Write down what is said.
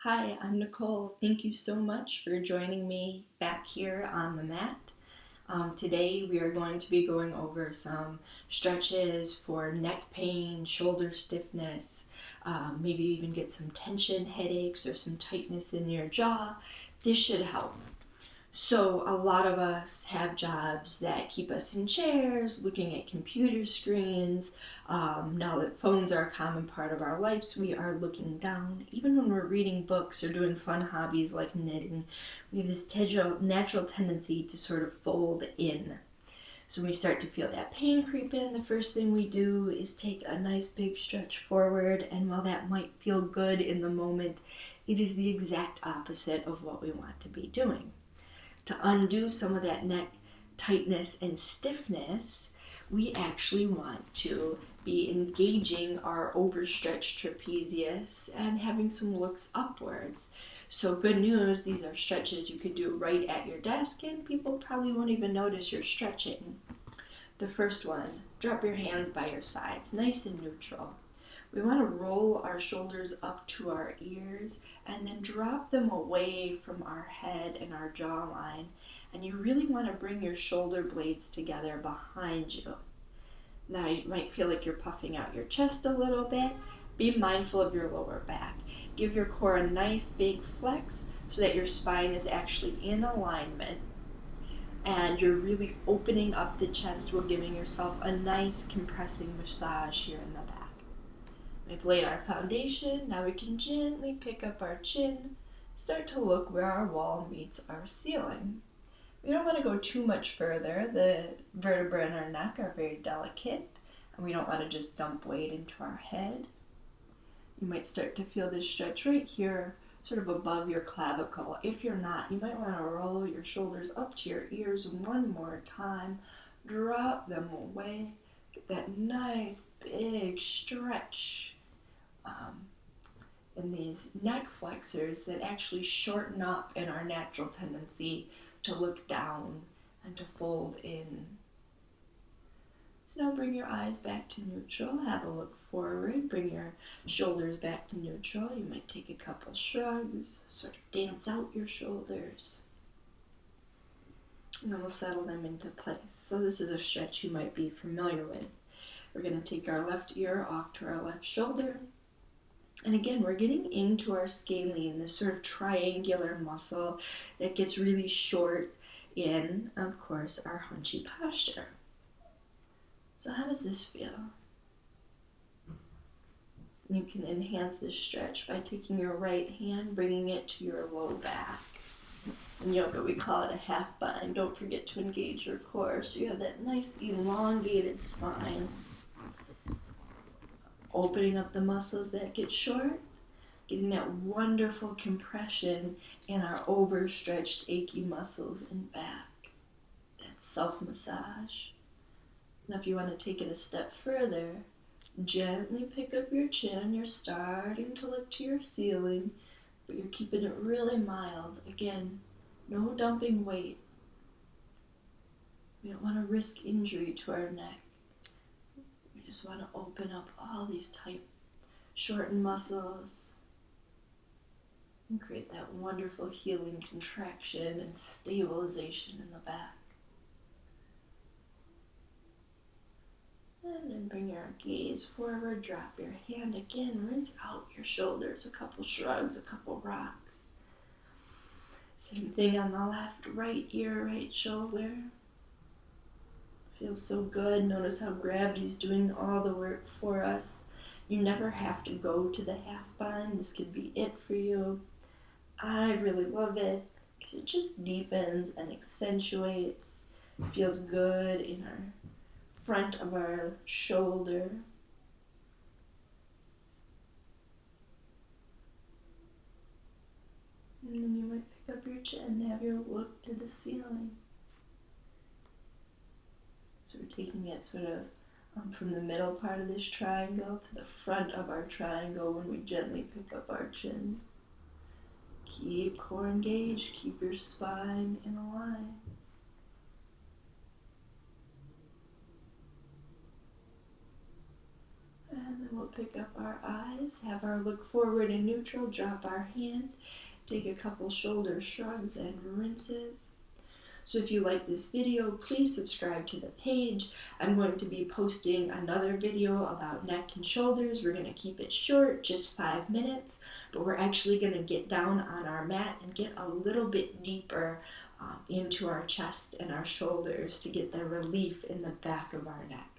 Hi, I'm Nicole. Thank you so much for joining me back here on the mat. Today we are going to be going over some stretches for neck pain, shoulder stiffness, maybe even get some tension headaches or some tightness in your jaw. This should help. So, a lot of us have jobs that keep us in chairs, looking at computer screens. Now that phones are a common part of our lives, we are looking down. Even when we're reading books or doing fun hobbies like knitting, we have this natural tendency to sort of fold in. So, when we start to feel that pain creep in, the first thing we do is take a nice big stretch forward. And while that might feel good in the moment, it is the exact opposite of what we want to be doing. To undo some of that neck tightness and stiffness, we actually want to be engaging our overstretched trapezius and having some looks upwards. So good news, these are stretches you could do right at your desk and people probably won't even notice you're stretching. The first one, drop your hands by your sides, nice and neutral. We want to roll our shoulders up to our ears and then drop them away from our head and our jawline. And you really want to bring your shoulder blades together behind you. Now you might feel like you're puffing out your chest a little bit. Be mindful of your lower back. Give your core a nice big flex so that your spine is actually in alignment. And you're really opening up the chest while giving yourself a nice compressing massage here in the back. We've laid our foundation, now we can gently pick up our chin, start to look where our wall meets our ceiling. We don't want to go too much further. The vertebrae in our neck are very delicate, and we don't want to just dump weight into our head. You might start to feel this stretch right here, sort of above your clavicle. If you're not, you might want to roll your shoulders up to your ears one more time, drop them away, get that nice big stretch. In these neck flexors that actually shorten up in our natural tendency to look down and to fold in. So now bring your eyes back to neutral, have a look forward, bring your shoulders back to neutral. You might take a couple shrugs, sort of dance out your shoulders. And then we'll settle them into place. So this is a stretch you might be familiar with. We're going to take our left ear off to our left shoulder. And again, we're getting into our scalene, this sort of triangular muscle that gets really short in, of course, our hunchy posture. So how does this feel? You can enhance this stretch by taking your right hand, bringing it to your low back. In yoga, we call it a half bind. Don't forget to engage your core so you have that nice elongated spine. Opening up the muscles that get short, getting that wonderful compression in our overstretched, achy muscles in back. That self-massage. Now if you want to take it a step further, gently pick up your chin. You're starting to look to your ceiling, but you're keeping it really mild. Again, no dumping weight. We don't want to risk injury to our neck. We just want to open up all these tight, shortened muscles and create that wonderful healing contraction and stabilization in the back. And then bring your gaze forward, drop your hand again, rinse out your shoulders, a couple shrugs, a couple rocks. Same thing on the left, right ear, right shoulder. Feels so good. Notice how gravity's doing all the work for us. You never have to go to the half bind. This could be it for you. I really love it because it just deepens and accentuates. It feels good in our front of our shoulder. And then you might pick up your chin, have your look to the ceiling. So we're taking it sort of from the middle part of this triangle to the front of our triangle when we gently pick up our chin. Keep core engaged, keep your spine in a line. And then we'll pick up our eyes, have our look forward and neutral, drop our hand, take a couple shoulder shrugs and rinses. So if you like this video, please subscribe to the page. I'm going to be posting another video about neck and shoulders. We're going to keep it short, just 5 minutes, but we're actually going to get down on our mat and get a little bit deeper into our chest and our shoulders to get the relief in the back of our neck.